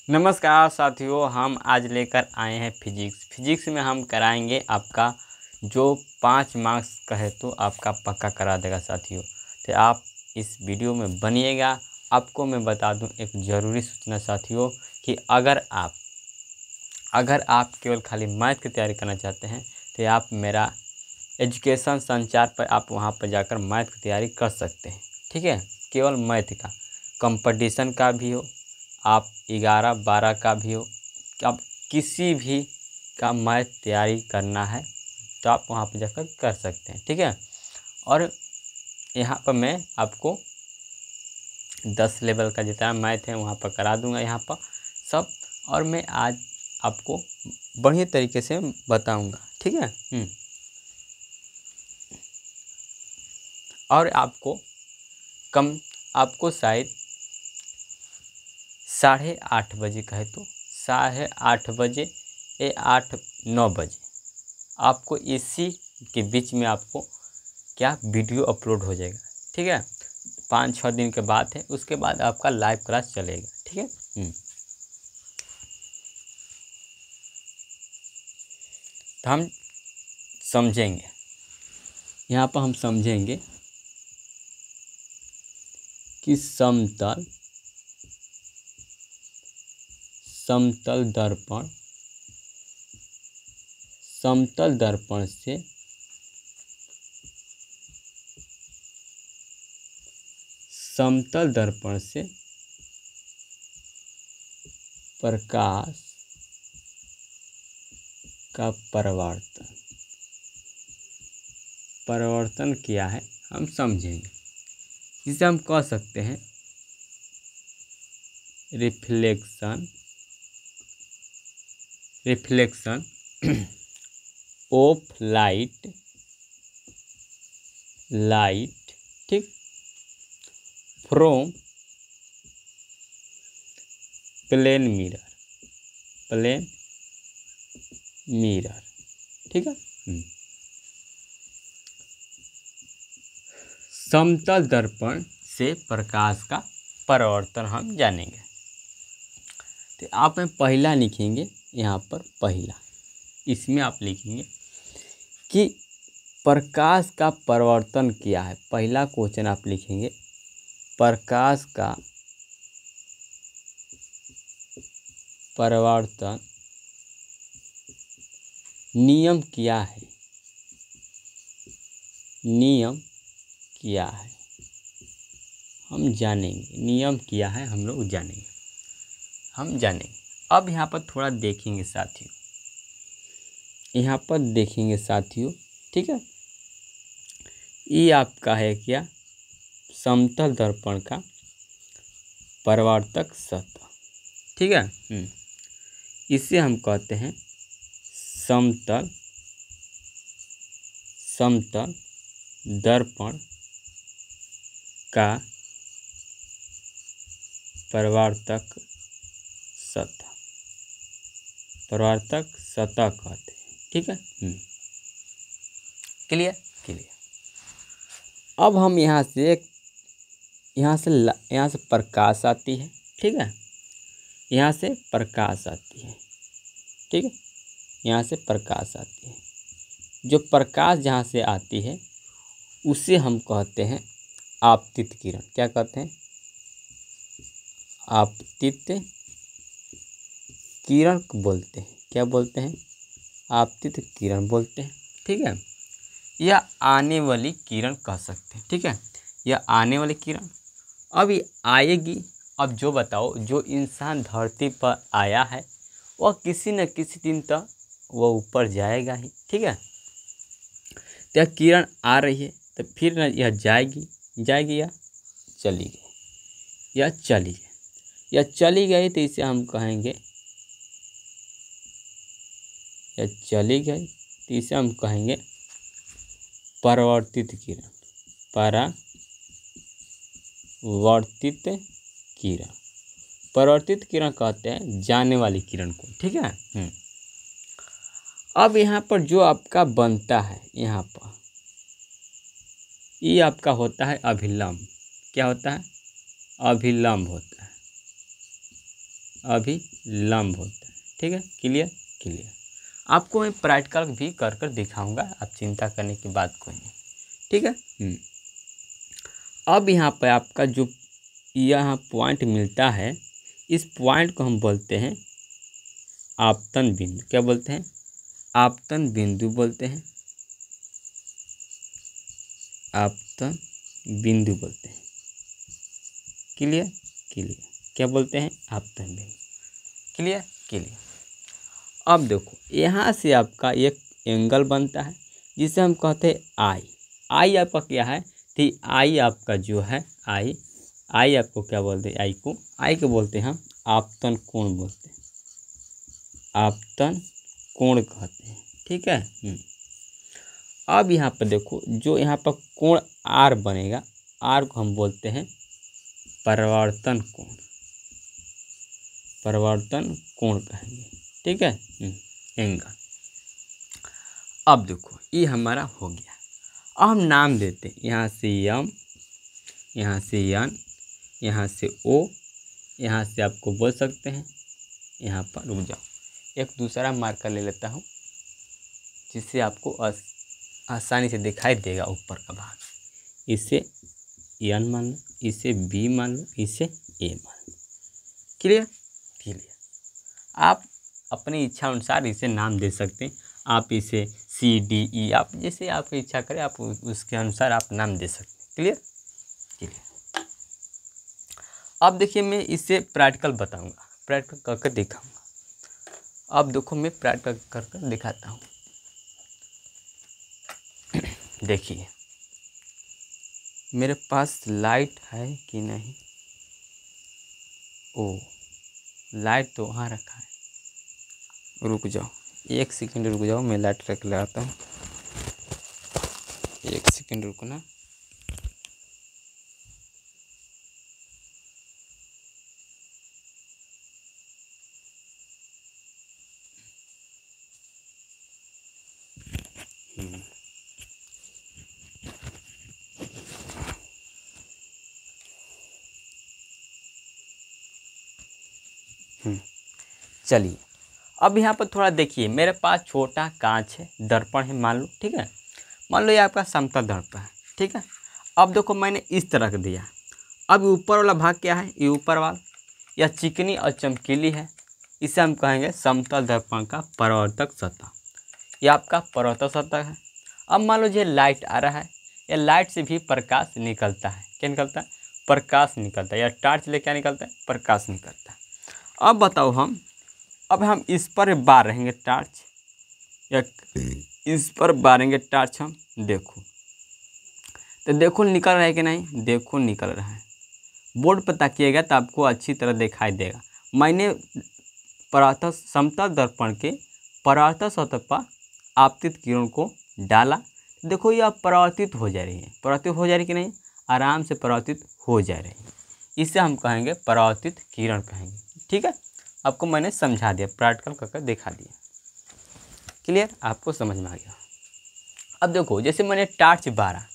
नमस्कार साथियों, हम आज लेकर आए हैं फिजिक्स में हम कराएंगे आपका जो 5 मार्क्स कहे तो आपका पक्का करा देगा साथियों। तो आप इस वीडियो में बनिएगा। आपको मैं बता दूं एक ज़रूरी सूचना साथियों कि अगर आप केवल खाली मैथ की तैयारी करना चाहते हैं तो आप मेरा एजुकेशन संचार पर आप वहां पर जाकर मैथ की तैयारी कर सकते हैं। ठीक है, केवल मैथ का कंपटीशन का भी हो, आप 11-12 का भी हो, आप किसी भी का मैथ तैयारी करना है तो आप वहाँ पर जाकर कर सकते हैं। ठीक है, और यहाँ पर मैं आपको 10 लेवल का जितना मैथ है वहाँ पर करा दूँगा यहाँ पर सब, और मैं आज आपको बढ़िया तरीके से बताऊँगा। ठीक है, और आपको शायद 8:30 बजे कहे तो 8:30 बजे या 8-9 बजे आपको इसी के बीच में आपको क्या वीडियो अपलोड हो जाएगा। ठीक है, 5-6 दिन के बाद है, उसके बाद आपका लाइव क्लास चलेगा। ठीक है, तो हम समझेंगे, यहाँ पर हम समझेंगे कि समतल दर्पण से प्रकाश का परावर्तन किया है हम समझेंगे। इसे हम कह सकते हैं रिफ्लेक्शन ऑफ लाइट, ठीक, फ्रॉम प्लेन मिरर। ठीक है, समतल दर्पण से प्रकाश का परावर्तन हम जानेंगे। तो आप में पहला लिखेंगे, यहाँ पर पहला, इसमें आप लिखेंगे कि प्रकाश का परावर्तन किया है। पहला क्वेश्चन आप लिखेंगे प्रकाश का परावर्तन नियम क्या है, हम जानेंगे। नियम क्या है हम लोग जानेंगे। अब यहाँ पर थोड़ा देखेंगे साथियों, ठीक है। ये आपका है क्या, समतल दर्पण का परावर्तक सतह। ठीक है, इसे हम कहते हैं समतल दर्पण का परावर्तक सतह कहते हैं। ठीक है, क्लियर। अब हम यहाँ से प्रकाश आती है। ठीक है, यहाँ से प्रकाश आती है। ठीक है, यहाँ से प्रकाश आती है। जो प्रकाश जहाँ से आती है उसे हम कहते हैं आपतित किरण। क्या कहते हैं? आपतित किरण बोलते हैं। क्या बोलते हैं? आपतित किरण बोलते हैं। ठीक है, यह आने वाली किरण कह सकते हैं। ठीक है, यह आने वाली किरण अब ये आएगी। अब जो बताओ, जो इंसान धरती पर आया है वह किसी न किसी दिन तक वह ऊपर जाएगा ही। ठीक है, तो यह किरण आ रही है तो फिर न यह जाएगी या चली गई, या चली गई तो इसे हम कहेंगे, या चली गई तो इसे हम कहेंगे परावर्तित किरण। परावर्तित किरण कहते हैं जाने वाली किरण को। ठीक है, अब यहाँ पर जो आपका बनता है, यहाँ पर ये आपका होता है अभिलंब। क्या होता है? अभिलंब होता है। अभिलंब होता है। ठीक है, क्लियर क्लियर। आपको मैं प्रैक्टिकल भी कर कर दिखाऊंगा, आप चिंता करने की बात कोई नहीं। ठीक है। अब यहाँ पर आपका जो यहाँ पॉइंट मिलता है, इस पॉइंट को हम बोलते हैं आपतन बिंदु। क्या बोलते हैं? आपतन बिंदु बोलते हैं, आपतन बिंदु बोलते हैं। Clear clear. क्या बोलते हैं? आपतन बिंदु। Clear clear. अब देखो यहाँ से आपका एक एंगल बनता है जिसे हम कहते हैं आई। आई आपका क्या है? तो आई आपका जो है आई आपको क्या बोलते हैं? आई को बोलते हैं हम आपतन कोण बोलते हैं, आपतन कोण कहते हैं। ठीक है। अब यहाँ पर देखो जो यहाँ पर कोण आर बनेगा, आर को हम बोलते हैं परावर्तन कोण, परावर्तन कोण कहेंगे। ठीक है, एंगल। अब देखो ये हमारा हो गया। अब हम नाम देते हैं, यहाँ से यम, यहाँ से यन, यहाँ से ओ, यहाँ से आपको बोल सकते हैं यहाँ पर, रुक जाओ एक दूसरा मार्कर ले लेता हूँ जिससे आपको आसानी से दिखाई देगा ऊपर का भाग। इसे एन मान लो, इसे बी मान लो, इसे ए मान लो। Clear clear. आप अपनी इच्छा अनुसार इसे नाम दे सकते हैं। आप इसे सी डी ई, आप जैसे आपकी इच्छा करें आप उसके अनुसार आप नाम दे सकते हैं। Clear clear. अब देखिए मैं इसे प्रैक्टिकल बताऊंगा, प्रैक्टिकल करके दिखाऊंगा। अब देखो मैं प्रैक्टिकल करके दिखाता हूँ। देखिए मेरे पास लाइट है कि नहीं? ओ लाइट तो वहाँ रखा है। रुक जाओ एक सेकंड, रुक जाओ मैं लाइट रख ले आता हूँ। एक सेकंड रुकना। चलिए अब यहाँ पर थोड़ा देखिए, मेरे पास छोटा कांच है, दर्पण है मान लो। ठीक है, मान लो ये आपका समतल दर्पण है। ठीक है, अब देखो मैंने इस तरह का दिया। अब ऊपर वाला भाग क्या है? ये ऊपर वाला या चिकनी और चमकीली है, इसे हम कहेंगे समतल दर्पण का परावर्तक सतह। ये आपका परावर्तक सतह है। अब मान लो ये लाइट आ रहा है, या लाइट से भी प्रकाश निकलता है। क्या निकलता है? प्रकाश निकलता है। या टॉर्च ले क्या निकलता है? प्रकाश निकलता है। अब बताओ अब हम इस पर बार रहेंगे टॉर्च, या इस पर बारेंगे टॉर्च हम। देखो तो देखो निकल रहा है कि नहीं? देखो निकल रहा है। बोर्ड पर ताकिएगा तो आपको अच्छी तरह दिखाई देगा। मैंने परावर्तक समतल दर्पण के परावर्तक सतह पर आपतित किरण को डाला। देखो ये अब परावर्तित हो जा रही है। परावर्तित हो जा रही कि नहीं? आराम से परावर्तित हो जा रही है। इसे हम कहेंगे परावर्तित किरण कहेंगे। ठीक है, आपको मैंने समझा दिया, प्रैक्टिकल करके दिखा दिया। क्लियर, आपको समझ में आ गया। अब देखो जैसे मैंने टॉर्च बारा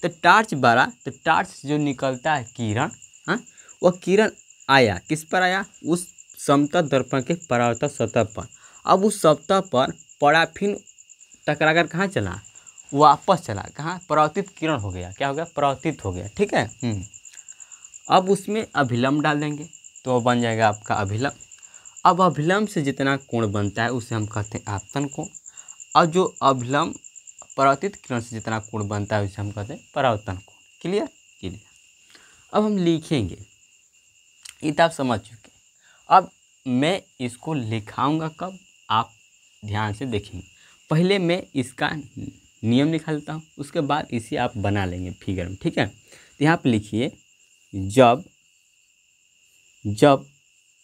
तो टॉर्च जो निकलता है किरण, हाँ वह किरण आया किस पर आया? उस समतल दर्पण के परावर्तक सतह पर। अब उस सतह पर पड़ा, फिर टकराकर कहाँ चला? वापस चला। कहाँ? परावर्तित किरण हो गया। क्या हो गया? परावर्तित हो गया। ठीक है। अब उसमें अभिलंब डाल देंगे तो बन जाएगा आपका अभिलंब। अब अभिलंब से जितना कोण बनता है उसे हम कहते हैं आपतन कोण, और जो अभिलंब परावर्तित किरण से जितना कोण बनता है उसे हम कहते हैं परावर्तन कोण। Clear clear. अब हम लिखेंगे, ये तो आप समझ चुके। अब मैं इसको लिखाऊंगा कब? आप ध्यान से देखेंगे। पहले मैं इसका नियम निकाल लेता हूँ, उसके बाद इसे आप बना लेंगे फिगर में। ठीक है, तो यहाँ पर लिखिए जब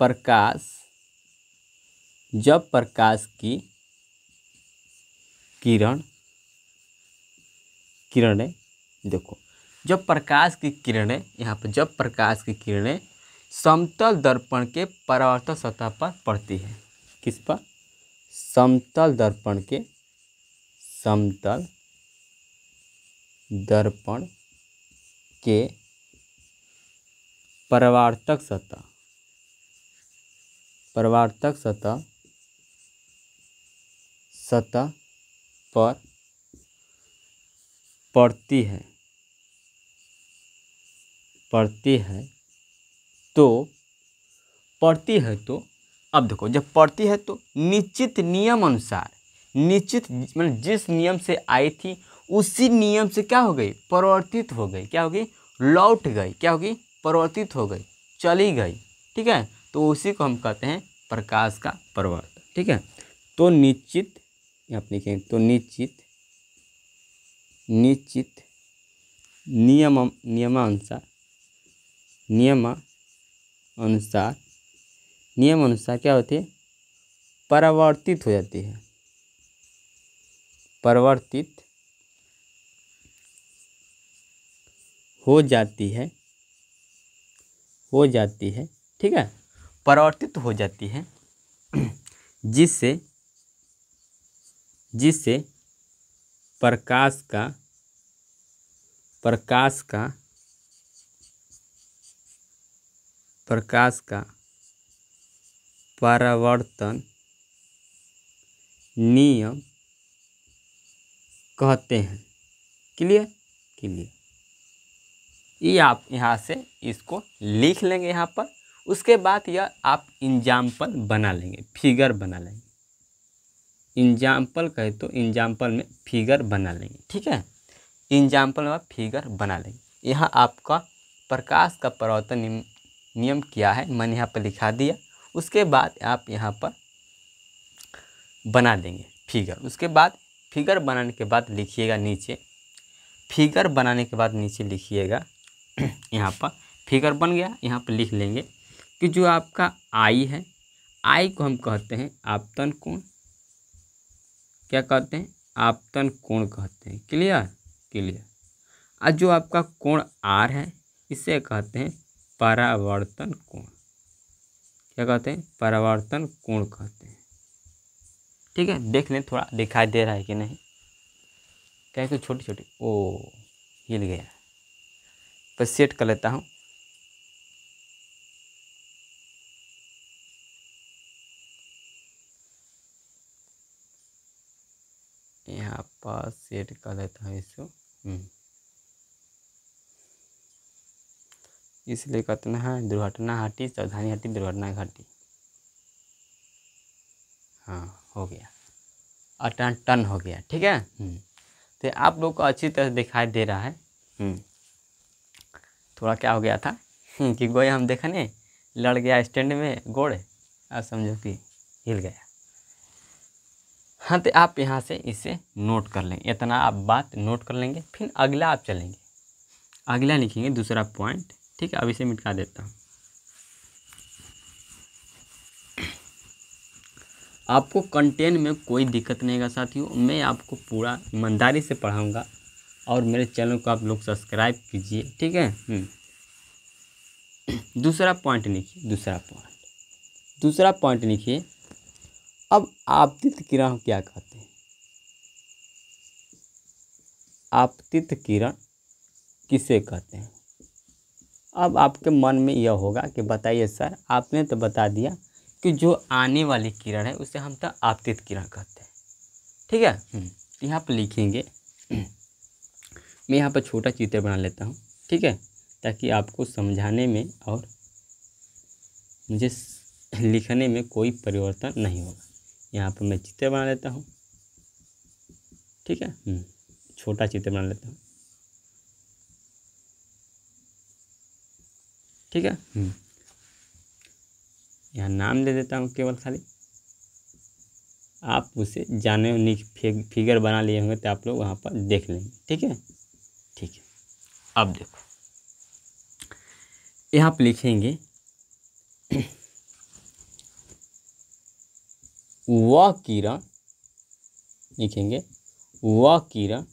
प्रकाश की किरणें देखो, जब प्रकाश की किरणें यहाँ पर जब प्रकाश की किरणें समतल दर्पण के परावर्तक सतह पर पड़ती है। किस पर? समतल दर्पण के परावर्तक सतह परावर्तक सतह पर पड़ती है तो अब देखो, जब पड़ती है तो निश्चित नियम अनुसार, निश्चित मतलब जिस नियम से आई थी उसी नियम से क्या हो गई, परिवर्तित हो गई, क्या हो गई, लौट गई, क्या हो गई, परिवर्तित हो गई, चली गई। ठीक है, तो उसी को हम कहते हैं प्रकाश का परावर्तन। ठीक है, तो निश्चित, यहाँ पे लिखेंगे, तो निश्चित नियमानुसार क्या होती है, परावर्तित हो जाती है, परावर्तित हो जाती है। ठीक है, परावर्तित हो जाती है, जिससे प्रकाश का परावर्तन नियम कहते हैं। क्लियर। ये आप यहाँ से इसको लिख लेंगे यहाँ पर। उसके बाद यह आप एग्जाम्पल बना लेंगे, फिगर बना लेंगे। एग्जाम्पल कहे तो एग्जाम्पल में फिगर बना लेंगे। ठीक है, एग्जाम्पल में आप फिगर बना लेंगे। यहाँ आपका प्रकाश का परावर्तन नियम क्या है मैंने यहाँ पर लिखा दिया। उसके बाद आप यहाँ पर बना देंगे फिगर। उसके बाद फिगर बनाने के बाद लिखिएगा नीचे, फिगर बनाने के बाद नीचे लिखिएगा यहाँ पर फिगर बन गया। यहाँ पर लिख लेंगे कि जो आपका आई है, आई को हम कहते हैं आपतन कोण। क्या कहते हैं, आपतन कोण कहते हैं। क्लियर। और जो आपका कोण आर है, इसे कहते हैं परावर्तन कोण। क्या कहते हैं, परावर्तन कोण कहते हैं। ठीक है, देख लें थोड़ा दिखाई दे रहा है कि नहीं, क्या कि छोटी ओ हिल गया, पर सेट कर लेता हूँ। यहाँ पर सेट कर लेता हूँ इसको। इसलिए कहते हैं दुर्घटना हटी, सावधानी हटी, दुर्घटना घटी। हाँ, हो गया, टन हो गया। ठीक है, तो आप लोग को अच्छी तरह दिखाई दे रहा है। थोड़ा क्या हो गया था कि गोए हम देखने लड़ गया स्टैंड में गोड़, और समझो कि हिल गया। हाँ, तो आप यहाँ से इसे नोट कर लेंगे, इतना आप बात नोट कर लेंगे। फिर अगला आप चलेंगे, अगला लिखेंगे दूसरा पॉइंट। ठीक है, अब इसे मिटा देता हूँ। आपको कंटेंट में कोई दिक्कत नहीं है साथियों, मैं आपको पूरा ईमानदारी से पढ़ाऊँगा, और मेरे चैनल को आप लोग सब्सक्राइब कीजिए। ठीक है। दूसरा पॉइंट लिखिए, दूसरा पॉइंट लिखिए। अब आपतित किरण क्या कहते हैं, आपतित किरण किसे कहते हैं। अब आपके मन में यह होगा कि बताइए सर, आपने तो बता दिया कि जो आने वाली किरण है उसे हम तो आपतित किरण कहते हैं। ठीक है, यहाँ पर लिखेंगे, मैं यहाँ पर छोटा चित्र बना लेता हूँ। ठीक है, ताकि आपको समझाने में और मुझे लिखने में कोई परिवर्तन नहीं होगा। यहाँ पर मैं चित्र बना लेता हूँ। ठीक है, छोटा चित्र बना लेता हूँ। ठीक है, यहाँ नाम दे देता हूँ केवल खाली, आप उसे जाने फिगर बना लिए होंगे तो आप लोग वहाँ पर देख लेंगे। ठीक है। अब देखो, यहाँ पर लिखेंगे वह किरण, लिखेंगे वह किरण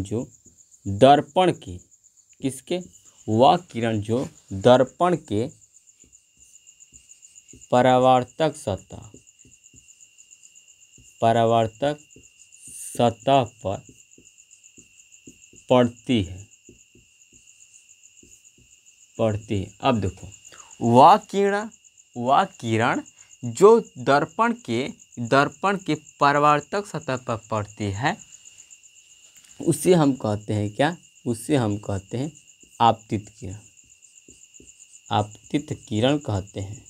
जो दर्पण के, किसके, वह किरण जो दर्पण के परावर्तक सतह पर पड़ती है। अब देखो, वह किरण जो दर्पण के परावर्तक सतह पर पड़ती है उसे हम कहते हैं क्या? उसे हम कहते हैं आपतित किरण। आपतित किरण कहते हैं।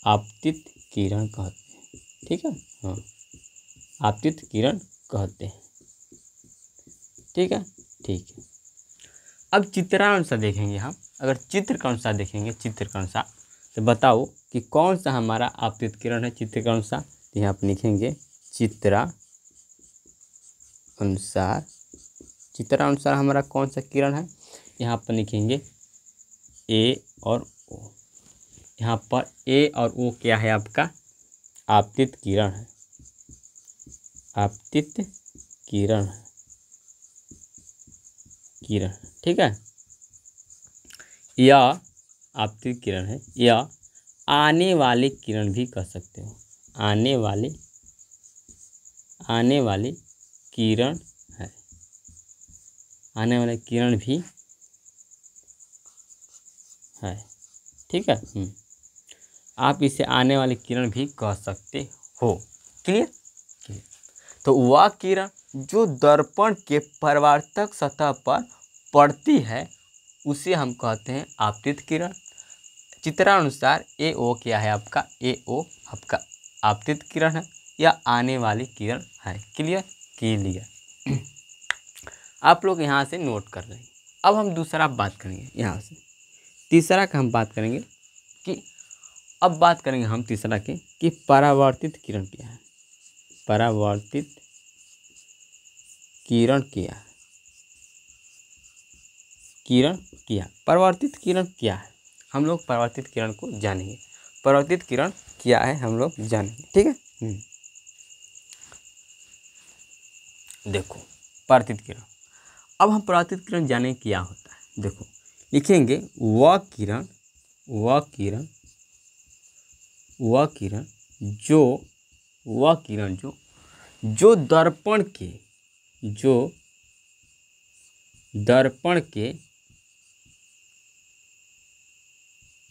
आपतित किरण कहते हैं। ठीक है, हाँ, आपतित किरण कहते हैं। ठीक है, ठीक है। अब चित्रानुसार देखेंगे हम। अगर चित्र के अनुसार देखेंगे, चित्र के अनुसार, तो बताओ कि कौन सा हमारा आपतित किरण है चित्र के अनुसार। तो यहाँ पर लिखेंगे चित्रानुसार। चित्रानुसार हमारा कौन सा किरण है? यहाँ पर लिखेंगे ए और ओ। यहाँ पर ए और ओ क्या है? आपका आपतित किरण है। आपतित किरण है। ठीक है, यह आपतित किरण है। यह आने वाली किरण भी कह सकते हो। आने वाली किरण है। आने वाली किरण भी है। ठीक है, आप इसे आने वाली किरण भी कह सकते हो। क्लियर? तो वह किरण जो दर्पण के परावर्तक सतह पर पड़ती है उसे हम कहते हैं आपतित किरण। चित्रानुसार ए ओ क्या है? आपका ए ओ आपका आपतित किरण है या आने वाली किरण है। क्लियर? आप लोग यहाँ से नोट कर रहे हैं। अब हम दूसरा बात करेंगे। यहाँ से तीसरा का हम बात करेंगे कि अब बात करेंगे हम तीसरा के कि परावर्तित किरण क्या है। परावर्तित किरण क्या है? परावर्तित किरण क्या है? हम लोग परावर्तित किरण को जानेंगे। परावर्तित किरण क्या है हम लोग जानेंगे। ठीक है, देखो परावर्तित किरण। अब हम परावर्तित किरण जाने क्या होता है। देखो लिखेंगे वह किरण जो दर्पण के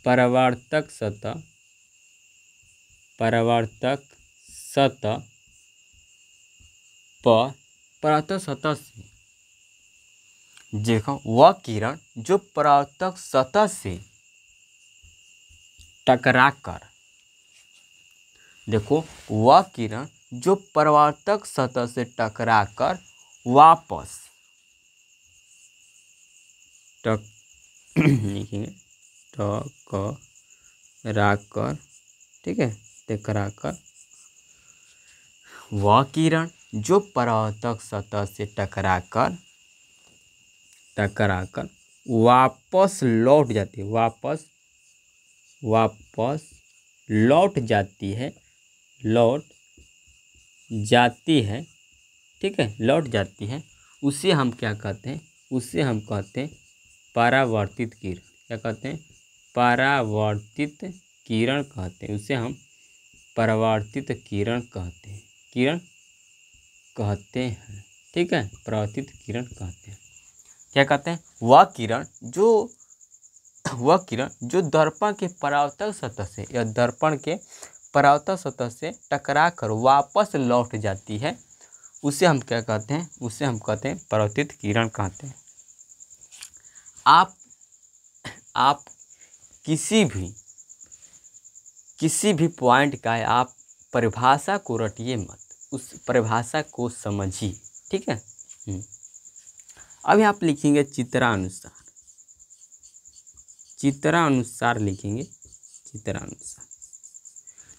परावर्तक सतह से देखो, वह किरण जो परावर्तक सतह से टकराकर, देखो वह किरण जो परावर्तक सतह से टकराकर वापस लिखेंगे टकराकर। ठीक है, टकराकर। वह किरण जो परावर्तक सतह से टकराकर वापस लौट जाती है। वापस लौट जाती है। ठीक है, लौट जाती है। उसे हम क्या कहते हैं? उसे हम कहते हैं परावर्तित किरण। क्या कहते हैं? परावर्तित किरण कहते हैं। उसे हम परावर्तित किरण कहते हैं। ठीक है, परावर्तित किरण कहते हैं। क्या कहते हैं? वह किरण जो दर्पण के परावर्तक सतह से या दर्पण के परावर्तक सतह से टकरा कर वापस लौट जाती है उसे हम क्या कहते हैं? उसे हम कहते हैं परावर्तित किरण कहते हैं। आप किसी भी पॉइंट का आप परिभाषा को रटिए मत, उस परिभाषा को समझिए। ठीक है, अभी आप लिखेंगे चित्रानुसार लिखेंगे।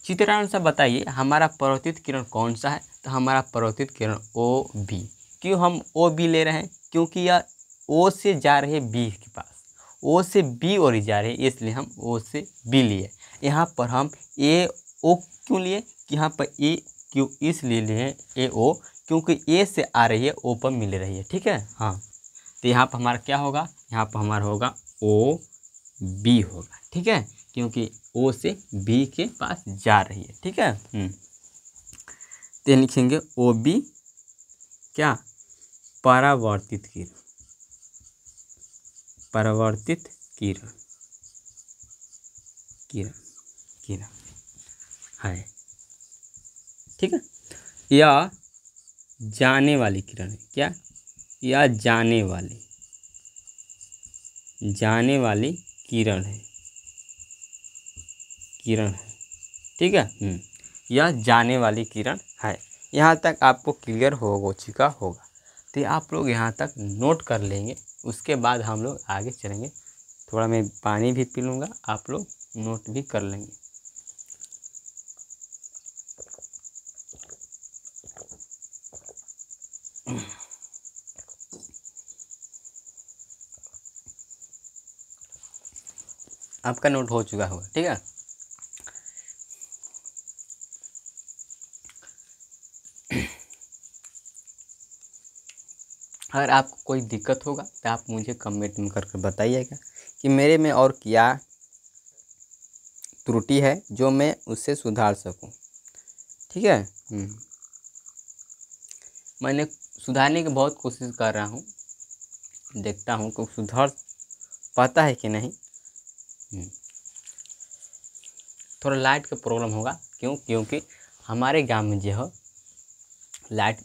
चित्रानुसार बताइए हमारा परावर्तित किरण कौन सा है? तो हमारा परावर्तित किरण ओ बी। क्यों हम ओ बी ले रहे हैं? क्योंकि यह ओ से जा रहे हैं बी के पास, ओ से बी और जा रहे हैं, इसलिए हम ओ से बी लिए। यहाँ पर हम ए ओ क्यों लिए? यहाँ पर ए क्यों इसलिए लिए ए ओ क्योंकि ए से आ रही है, ओ पर मिल रही है। ठीक है, हाँ, तो यहाँ पर हमारा क्या होगा? यहाँ पर हमारा होगा ओ बी होगा। ठीक है, क्योंकि ओ से बी के पास जा रही है। ठीक है, तो लिखेंगे ओ बी क्या, परावर्तित किरण, परावर्तित किरण, किरण किरण है, ठीक है। यह जाने वाली किरण है, क्या, यह जाने वाली किरण है, किरण है, ठीक है। यह जाने वाली किरण है। यहाँ तक आपको क्लियर हो चुका होगा। तो आप लोग यहाँ तक नोट कर लेंगे, उसके बाद हम लोग आगे चलेंगे। थोड़ा मैं पानी भी पी लूँगा, आप लोग नोट भी कर लेंगे। आपका नोट हो चुका होगा, ठीक है। अगर आपको कोई दिक्कत होगा तो आप मुझे कमेंट में करके बताइएगा कि मेरे में और क्या त्रुटि है जो मैं उससे सुधार सकूं, ठीक है। मैंने सुधारने की बहुत कोशिश कर रहा हूं, देखता हूं कि सुधार पाता है कि नहीं। थोड़ा लाइट का प्रॉब्लम होगा, क्योंकि हमारे गांव में जो है लाइट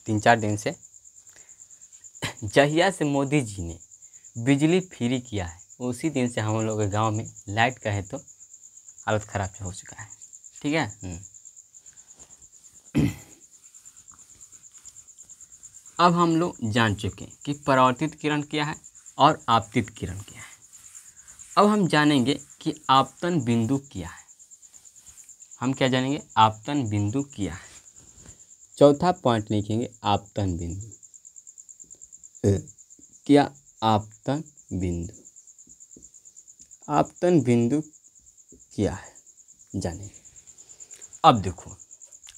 3-4 दिन से, जहिया से मोदी जी ने बिजली फ्री किया है उसी दिन से हम लोग के गांव में लाइट का है तो हालत ख़राब हो चुका है, ठीक है। अब हम लोग जान चुके हैं कि परावर्तित किरण क्या है और आपतित किरण क्या है। अब हम जानेंगे कि आपतन बिंदु क्या है। हम क्या जानेंगे, आपतन बिंदु क्या है। चौथा पॉइंट लिखेंगे आपतन बिंदु, क्या आपतन बिंदु, आपतन बिंदु क्या है जानेंगे। अब देखो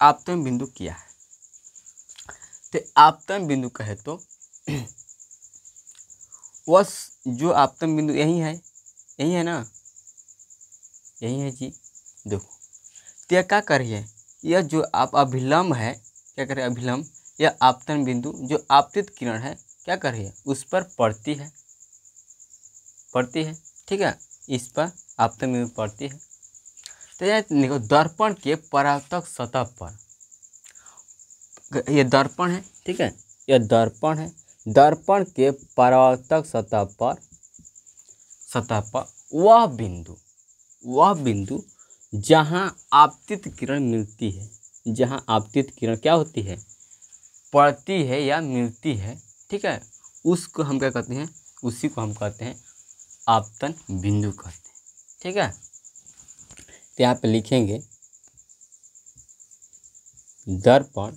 आपतन बिंदु क्या है। तो आपतन बिंदु कहे तो वह जो आपतन बिंदु यही है ना, यही है जी। देखो तो यह क्या कर रही है, यह जो आप अभिलंब है, क्या कर रही है, अभिलंब, यह आपतन बिंदु जो आपतित किरण है क्या कर रही है, उस पर पड़ती है, ठीक है। इस पर आपतन बिंदु पड़ती है। तो यह देखो दर्पण के परावर्तक सतह पर, यह दर्पण है, ठीक है, यह दर्पण है। दर्पण के परावर्तक सतह पर वह बिंदु जहाँ आपतित किरण मिलती है, जहाँ आपतित किरण क्या होती है, पड़ती है या मिलती है, ठीक है, उसको हम क्या कहते हैं, उसी को हम कहते हैं आपतन बिंदु कहते हैं, ठीक है। तो यहाँ पे लिखेंगे दर्पण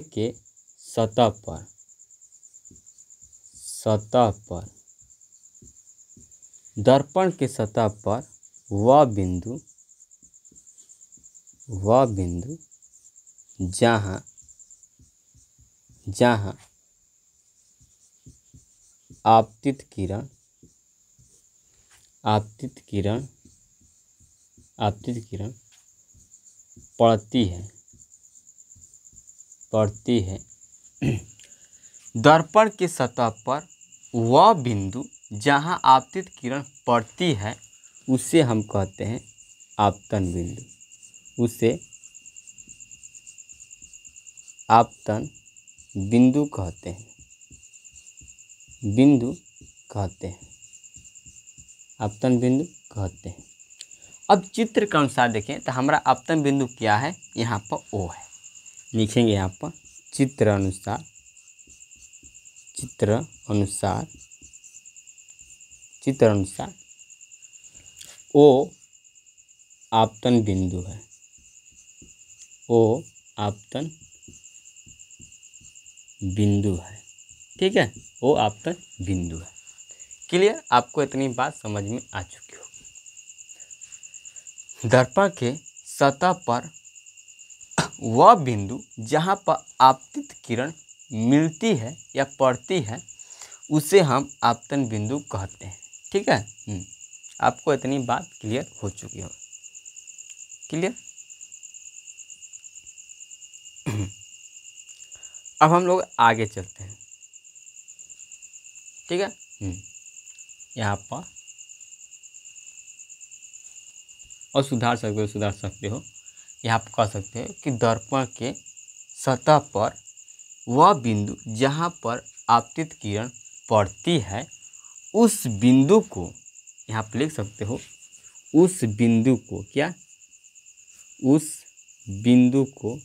के सतह पर दर्पण के सतह पर वह बिंदु जहाँ आपतित किरण पड़ती है दर्पण की सतह पर वह बिंदु जहाँ आपतित किरण पड़ती है उसे हम कहते हैं आपतन बिंदु, उसे आपतन बिंदु कहते हैं, आपतन बिंदु कहते हैं। अब चित्र के अनुसार देखें तो हमारा आपतन बिंदु क्या है, यहाँ पर ओ है, लिखेंगे यहाँ पर चित्र अनुसार ओ आपतन बिंदु है, ओ आपतन बिंदु है, ठीक है, ओ आपतन बिंदु है। क्लियर, आपको इतनी बात समझ में आ चुकी होगी। दर्पण के सतह पर वह बिंदु जहाँ पर आपतित किरण मिलती है या पड़ती है उसे हम आपतन बिंदु कहते हैं, ठीक है। आपको इतनी बात क्लियर हो चुकी हो, क्लियर। अब हम लोग आगे चलते हैं, ठीक है। यहाँ पर और सुधार सकते हो। यहाँ पर कह सकते हो कि दर्पण के सतह पर वह बिंदु जहाँ पर आपतित किरण पड़ती है उस बिंदु को, यहाँ पर लिख सकते हो, उस बिंदु को क्या, उस बिंदु को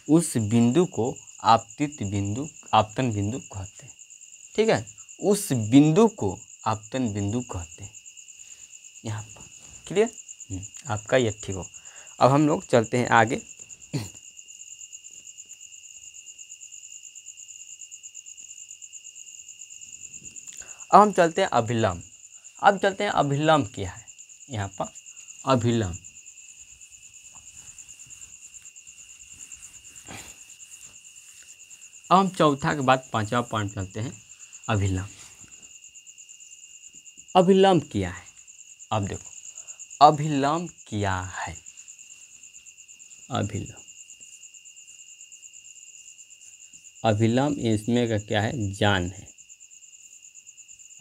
उस बिंदु को आपतन बिंदु कहते हैं, ठीक है। उस बिंदु को आपतन बिंदु कहते हैं। यहाँ पर क्लियर, आपका ये ठीक हो। अब हम लोग चलते हैं आगे। अब हम चलते हैं अभिलंब। अब चलते हैं अभिलंब क्या है। यहाँ पर अभिलंब, अब हम चौथा के बाद पांचवा पॉइंट चलते हैं अभिलंब। अभिलंब क्या है, अब देखो अभिलंब क्या है। अभिलंब इसमें का क्या है, जान है।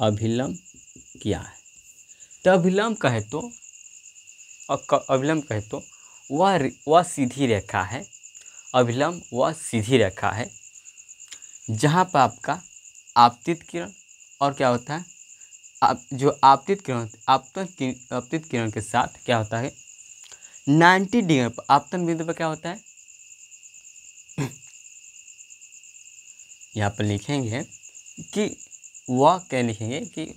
अभिलंब क्या है, तो अभिलंब कहे तो वह सीधी रेखा है। अभिलंब वह सीधी रेखा है जहाँ पर आपका आपतित किरण और क्या होता है, जो आपतित किरण के साथ क्या होता है 90 डिग्री पर आपतन बिंदु पर क्या होता है, यहाँ पर लिखेंगे कि वह क्या लिखेंगे कि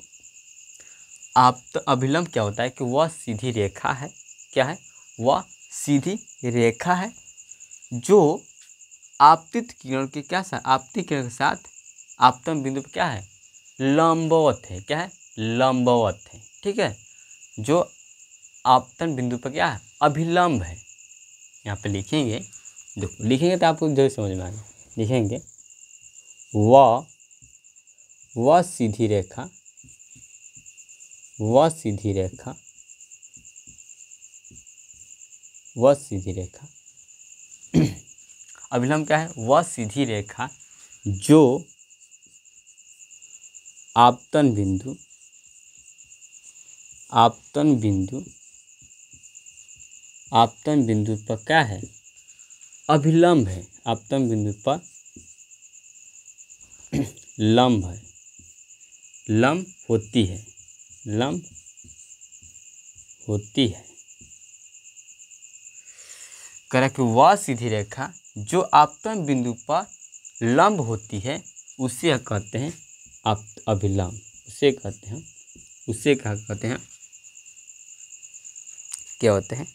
अभिलंब क्या होता है कि वह सीधी रेखा है। क्या है, वह सीधी रेखा है जो आपतित किरण के आपतित किरण के साथ आपतन बिंदु पर क्या है, लंबवत है। क्या है, लंबवत है, ठीक है। जो आपतन बिंदु पर क्या है, अभिलंब है। यहाँ पे लिखेंगे, देखो लिखेंगे तो आपको जरूर समझ में आएगा। लिखेंगे वह सीधी रेखा, वह सीधी रेखा अभिलंब क्या है, वह सीधी रेखा जो आपतन बिंदु पर क्या है, अभिलंब है। आपतन बिंदु पर लंब है, लंब होती है, कह कि वह सीधी रेखा जो आपतन बिंदु पर लंब होती है उसे कहते हैं अभिलंब। उसे कहते हैं क्या होते हैं,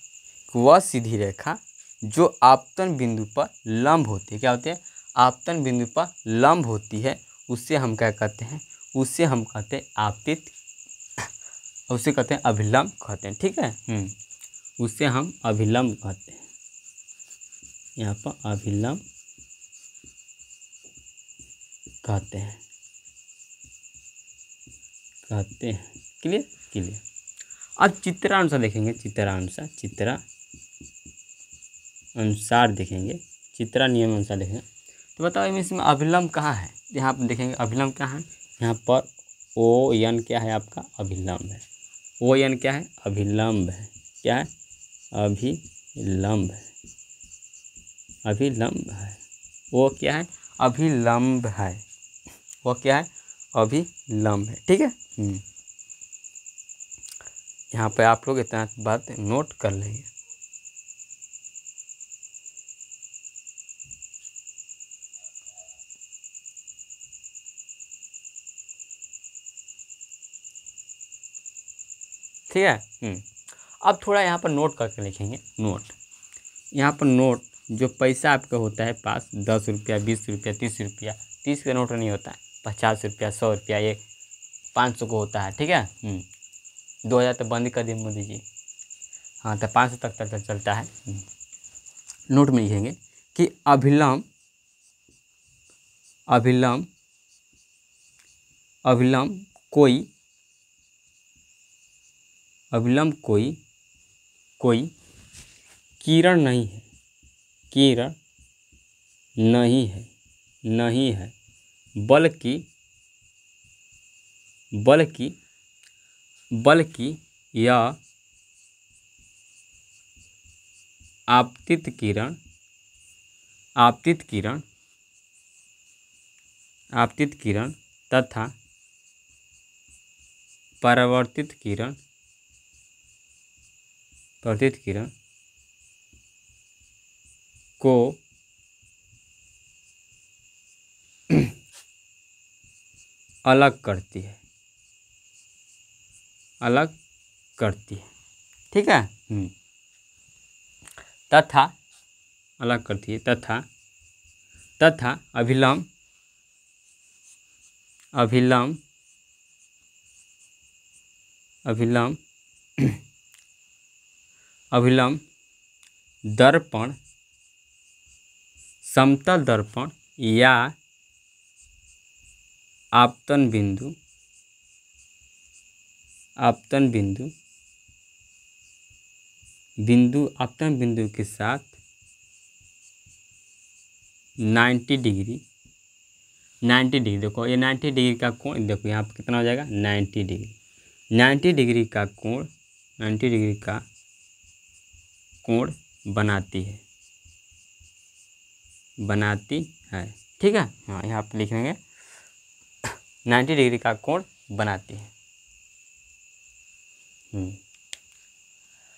वह सीधी रेखा जो आपतन बिंदु पर लंब होती है। क्या होते हैं, आपतन बिंदु पर लंब होती है, उसे हम क्या कहते हैं, उसे हम कहते हैं आपतित, उसे कहते हैं अभिलंब कहते हैं, ठीक है। उसे हम अभिलंब कहते हैं। यहाँ पर अभिलंब कहते हैं। क्लियर। अब चित्रानुसार देखेंगे, अनुसार देखेंगे, चित्रा नियम अनुसार देखेंगे। तो बताओ इसमें अभिलंब कहाँ है। यहाँ पर देखेंगे अभिलंब कहाँ है। यहाँ पर ON क्या है आपका, अभिलंब है। ON क्या है, अभिलंब है। क्या है, अभिलंब है। वो क्या है, अभिलंब है। वो क्या है, अभिलंब है, ठीक है। यहाँ पे आप लोग इतना बात नोट कर लेंगे। ठीक है। अब थोड़ा यहाँ पर नोट करके लिखेंगे। नोट, यहाँ पर नोट जो पैसा आपका होता है पास, 10 रुपया, 20 रुपया, 30 रुपया, 30 का नोट नहीं होता है, 50 रुपया, 100 रुपया, ये 500 को होता है, ठीक है। 2000 तो बंद कर दिए मोदी जी। हाँ, तो 500 तक चलता है। नोट में लिखेंगे कि अभिलंब कोई किरण नहीं है। किरण नहीं है बल्कि यह आपतित किरण तथा परावर्तित किरण को अलग करती है ठीक है। तथा अलग करती है तथा अभिलंब दर्पण, समतल दर्पण या आपतन बिंदु के साथ 90 डिग्री देखो ये 90 डिग्री का कोण, देखो यहाँ पर कितना हो जाएगा 90 डिग्री। 90 डिग्री का कोण बनाती है ठीक है। हाँ यहाँ पर लिखेंगे 90 डिग्री का कोण बनाती है।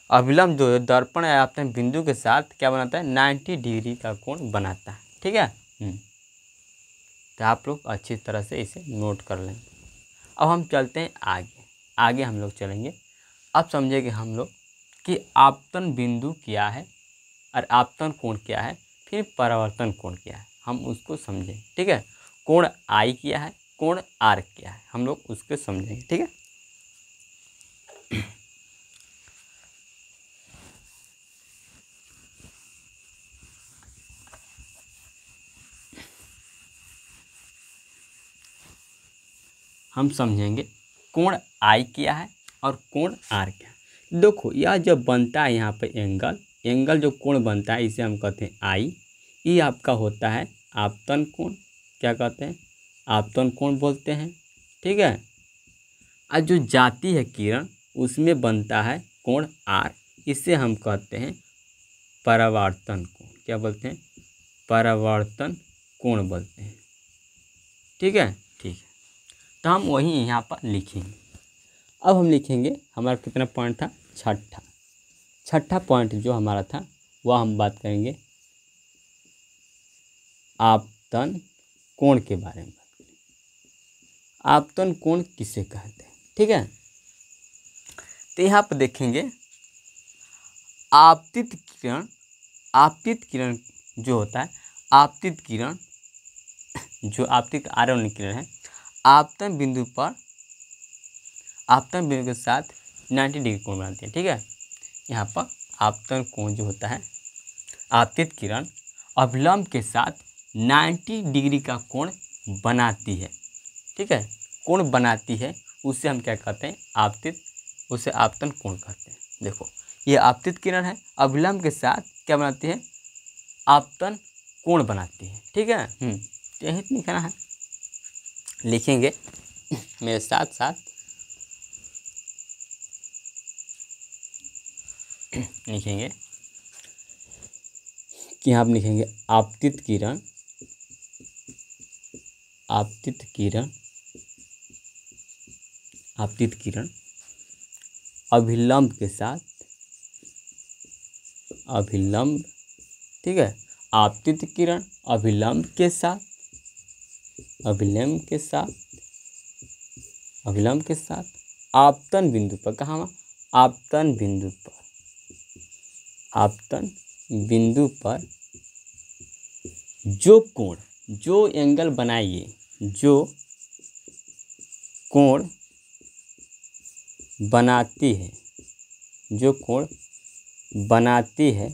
अभिलंब जो दर्पण है आपतन बिंदु के साथ क्या बनाता है 90 डिग्री का कोण बनाता है ठीक है। तो आप लोग अच्छी तरह से इसे नोट कर लें। अब हम चलते हैं आगे हम लोग चलेंगे। अब समझेंगे हम लोग कि आपतन बिंदु क्या है और आपतन कोण क्या है, फिर परावर्तन कोण क्या है, हम उसको समझेंगे ठीक है। कोण आई क्या है, कोण आर क्या है, हम लोग उसको समझेंगे ठीक है। हम समझेंगे कोण आई क्या है और कोण आर क्या है। देखो यह जब बनता है यहाँ पे एंगल जो कोण बनता है इसे हम कहते हैं आई। ये आपका होता है आपतन कोण, क्या कहते हैं आपतन कोण बोलते हैं ठीक है। और जो जाती है किरण उसमें बनता है कोण आर, इसे हम कहते हैं परावर्तन कोण। क्या बोलते हैं परावर्तन कोण बोलते हैं ठीक है। तो हम वही यहाँ पर लिखेंगे। अब हम लिखेंगे हमारा कितना पॉइंट था, छठा पॉइंट जो हमारा था वह हम बात करेंगे आपतन कोण के बारे में। आपतन कोण किसे कहते हैं ठीक है। तो यहाँ पर देखेंगे आपतित किरण जो होता है, आपतित किरण जो आपतित आरोहण किरण है आपतन बिंदु के साथ 90 डिग्री कोण बनाती है ठीक है। यहाँ पर आपतन कोण जो होता है, आपतित किरण अभिलंब के साथ 90 डिग्री का कोण बनाती है ठीक है। कोण बनाती है उसे हम क्या कहते हैं उसे आपतन कोण कहते हैं। देखो ये आपतित किरण है, अभिलंब के साथ क्या बनाती है आपतन कोण बनाती है ठीक है। तो यही लिखना है, लिखेंगे मेरे साथ साथ लिखेंगे कि यहाँ लिखेंगे आपतित अभिलंब के साथ ठीक है। आपतित किरण अभिलंब के साथ आपतन बिंदु पर, कहाँ आपतन बिंदु पर जो एंगल बनाइए, जो कोण बनाती है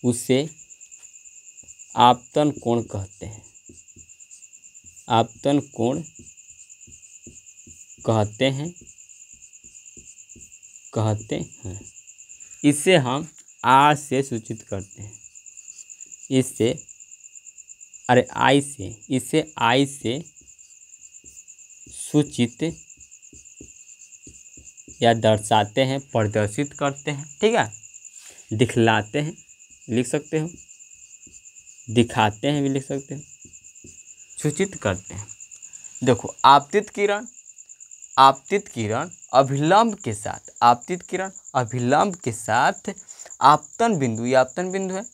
उसे आपतन कोण कहते हैं। आपतन कोण कहते हैं। इसे हम आर से सूचित करते हैं, इससे अरे आई से, इसे आई से सूचित या दर्शाते हैं, प्रदर्शित करते हैं, ठीक है। दिखलाते हैं लिख सकते हो, दिखाते हैं भी लिख सकते हो, सूचित करते हैं। देखो आपतित किरण, आपतित किरण अभिलंब के साथ, आपतित किरण अभिलंब के साथ आपतन बिंदु, ये आपतन बिंदु है,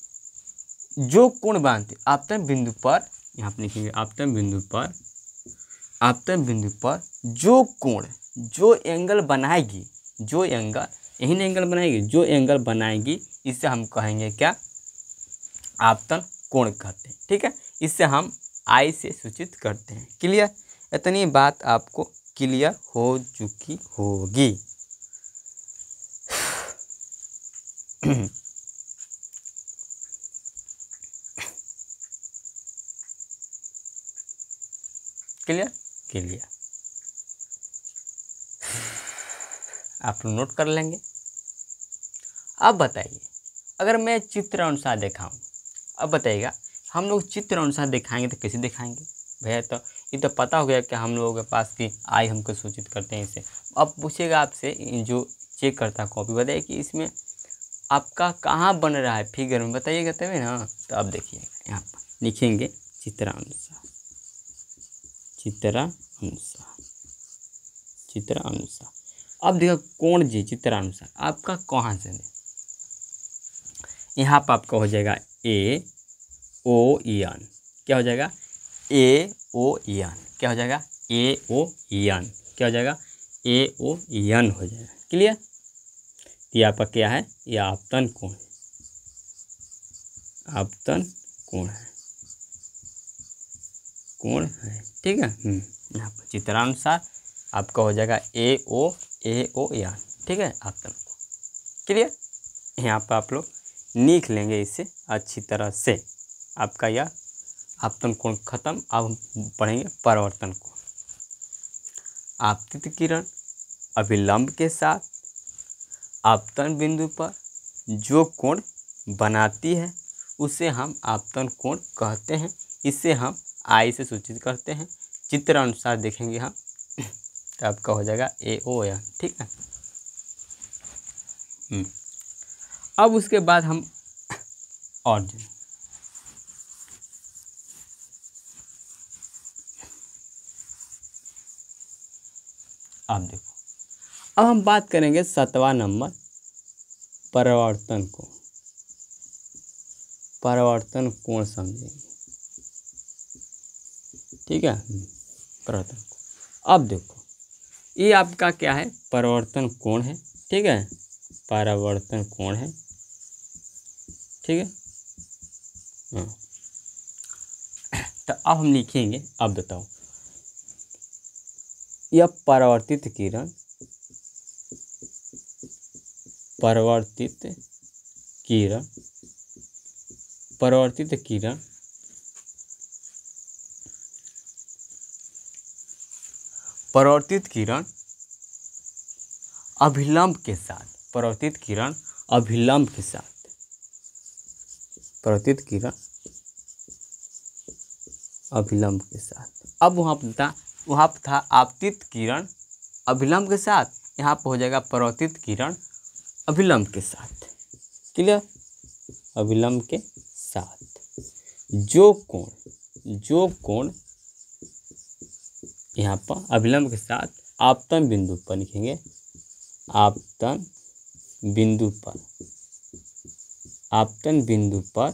जो कोण बांधते आपतन बिंदु पर, यहाँ पर लिखेंगे आपतन बिंदु पर, आपतन बिंदु पर जो कोण, जो एंगल बनाएगी, जो एंगल, यही ना एंगल बनाएगी, जो एंगल बनाएगी इसे हम कहेंगे क्या, आपतन कोण कहते हैं, ठीक है। इससे हम आई से सूचित करते हैं। क्लियर, इतनी बात आपको क्लियर हो चुकी होगी। क्लियर, क्लियर, आप लोग नोट कर लेंगे। अब बताइए, अगर मैं चित्र अनुसार दिखाऊं, अब बताइएगा, हम लोग चित्र अनुसार दिखाएंगे तो कैसे दिखाएंगे भैया, तो ये तो पता हो गया कि हम लोगों के पास की आई हमको सूचित करते हैं इससे। अब पूछेगा आपसे जो चेक करता कॉपी, बताइए कि इसमें आपका कहाँ बन रहा है फिगर में, बताइएगा तभी ना। तो अब देखिएगा, यहाँ पर लिखेंगे चित्रानुसार, चित्रानुसार, चित्रानुसार। अब देखो कोण जी चित्रानुसार आपका कहाँ से, यहाँ पर आपका हो जाएगा ए ओ एन, क्या हो जाएगा, ए ओ एन, क्या हो जाएगा, ए ओ एन, क्या हो जाएगा, ए ओ एन हो जाएगा। क्लियर, ये आपका क्या है, ये आपतन कोण है, आपतन कोण है, कोण है, ठीक है। यहाँ पर चित्रानुसार आपका हो जाएगा ए ओ एन, ठीक है, आपतन कोण। क्लियर, यहाँ पर आप लोग लिख लेंगे इसे अच्छी तरह से। आपका यह आपतन कोण खत्म। अब हम पढ़ेंगे परावर्तन कोण। आपतित किरण अभिलंब के साथ आपतन बिंदु पर जो कोण बनाती है उसे हम आपतन कोण कहते हैं। इसे हम आई से सूचित करते हैं। चित्र अनुसार देखेंगे हम तो आपका हो जाएगा ए ओ एन, ठीक है। अब उसके बाद हम और अब देखो, अब हम बात करेंगे 7वां नंबर परावर्तन कोण। परावर्तन कोण समझेंगे, ठीक है, परावर्तन कोण। अब देखो, ये आपका क्या है, परावर्तन कोण है, ठीक है, परावर्तन कोण है, ठीक है। हाँ, तो अब हम लिखेंगे, अब बताओ, यह परावर्तित किरण, परावर्तित किरण, परावर्तित किरण परावर्तित किरण अभिलंब के साथ, परावर्तित किरण अभिलंब के साथ, परावर्तित किरण अभिलंब के साथ। अब वहाँ पर था आपतित किरण अभिलंब के साथ, यहाँ पर हो जाएगा परावर्तित किरण अभिलंब के साथ। क्लियर, अभिलंब के साथ जो कोण यहाँ पर अभिलंब के साथ आपतन बिंदु पर लिखेंगे, आपतन बिंदु पर, आपतन बिंदु पर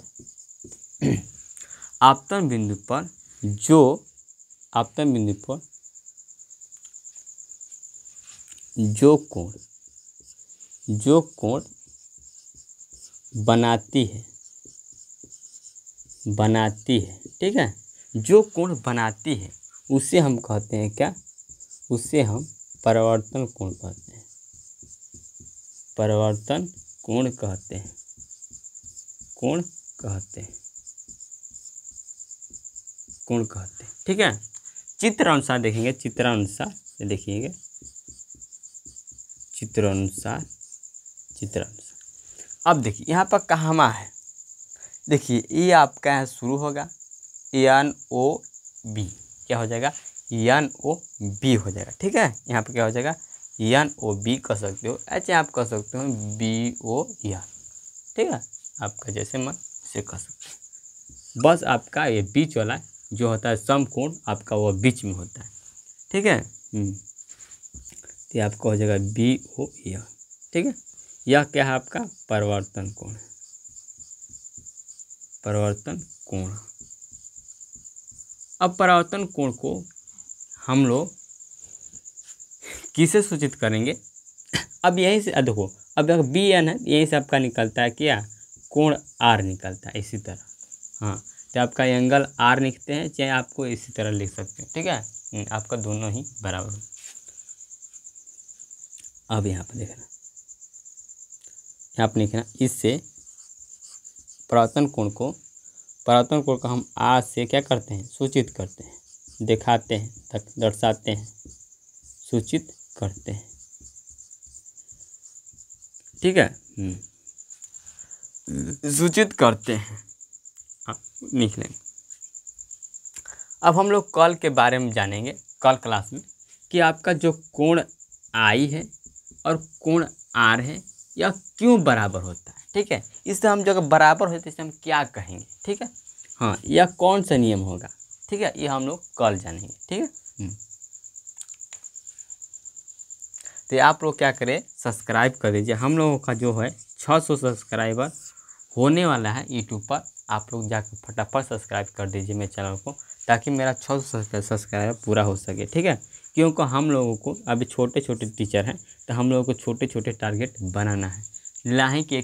आपतन बिंदु पर जो आपतन बिंदु पर जो कोण बनाती है, ठीक है, जो कोण बनाती है उसे हम कहते हैं क्या, उसे हम परावर्तन कोण कहते हैं, परावर्तन कोण कहते हैं, कोण कहते हैं, कोण कहते हैं, ठीक है। चित्र अनुसार देखेंगे, चित्रानुसार देखिएगा, चित्रानुसार अब देखिए यहाँ पर कहाँ है, देखिए ये आपका यहाँ शुरू होगा NOB, क्या हो जाएगा NOB हो जाएगा। ठीक है, यहाँ पर क्या हो जाएगा NOB कह सकते हो, ऐसे आप कह सकते हो BOR। ठीक है, आपका जैसे मन से कह सकते हो। बस आपका ये बीच वाला जो होता है समकोण आपका वो बीच में होता है। ठीक है, तो आपका हो जाएगा BOR। ठीक है, यह क्या है आपका परिवर्तन कोण है, परिवर्तन कोण। अब परिवर्तन कोण को हम लोग किसे सूचित करेंगे, अब यहीं से देखो, अब अगर BN है यहीं से आपका निकलता है क्या कोण R निकलता है इसी तरह। हाँ, तो आपका एंगल R लिखते हैं, चाहे आपको इसी तरह लिख सकते हैं। ठीक है, आपका दोनों ही बराबर हो। अब यहाँ पर देखना, यहाँ पर लिखना, इससे परिवर्तन कोण को हम R से क्या करते हैं सूचित करते हैं, दिखाते हैं, दर्शाते हैं, सूचित करते हैं। ठीक है, सूचित करते हैं, लिख लेंगे। अब हम लोग कल के बारे में जानेंगे कल क्लास में कि आपका जो कोण I है और कोण R है यह क्यों बराबर होता है। ठीक है, इससे हम जब बराबर होते हैं हम क्या कहेंगे। ठीक है, हाँ, यह कौन सा नियम होगा। ठीक है, ये हम लोग कल जानेंगे। ठीक है, तो आप लोग क्या करें सब्सक्राइब कर दीजिए। हम लोगों का जो है 600 सब्सक्राइबर होने वाला है यूट्यूब पर, आप लोग जाकर फटाफट सब्सक्राइब कर दीजिए मेरे चैनल को, ताकि मेरा 600 सब्सक्राइबर पूरा हो सके। ठीक है, क्योंकि हम लोगों को अभी छोटे छोटे टीचर हैं, तो हम लोगों को छोटे छोटे टारगेट बनाना है, ना ही कि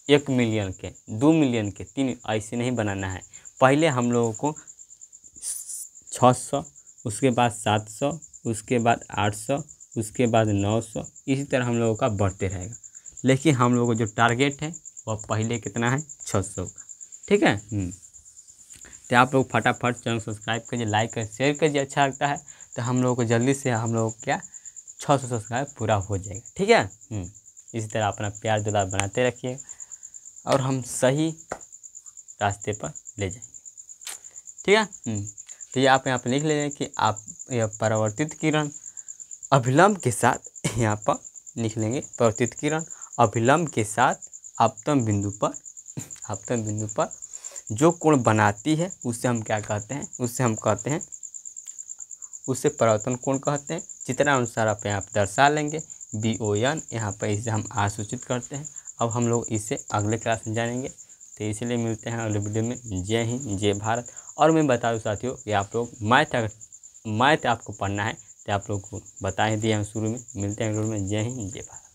1 मिलियन के 2 मिलियन के 3 ऐसे नहीं बनाना है। पहले हम लोगों को 600, उसके बाद 700, उसके बाद 800, उसके बाद 900, इसी तरह हम लोगों का बढ़ते रहेगा। लेकिन हम लोगों को जो टारगेट है वह पहले कितना है 600 का। ठीक है, तो आप लोग फटाफट चैनल सब्सक्राइब करिए, लाइक करिए, शेयर करिए। अच्छा लगता है तो हम लोगों को जल्दी से हम लोग क्या 600 सब्सक्राइब पूरा हो जाएगा। ठीक है, इसी तरह अपना प्यार दुलार बनाते रखिए और हम सही रास्ते पर ले जाएंगे। ठीक है, तो ये आप यहाँ पर लिख लेंगे कि आप यह परावर्तित किरण अभिलंब के साथ, यहाँ पर लिख लेंगे परावर्तित किरण अभिलंब के साथ आपतन बिंदु पर जो कोण बनाती है उसे हम क्या कहते हैं, उसे परावर्तन कोण कहते हैं। चित्र अनुसार आप यहाँ पर दर्शा लेंगे BON, यहाँ पर इसे हम R सूचित करते हैं। अब हम लोग इसे अगले क्लास में जानेंगे, तो इसलिए मिलते हैं अगले वीडियो में। जय हिंद, जय भारत। और मैं बता दूँ साथियों कि आप लोग मैथ आपको पढ़ना है तो आप लोग को बता ही दिया शुरू में। मिलते हैं अगले वीडियो में। जय हिंद, जय भारत।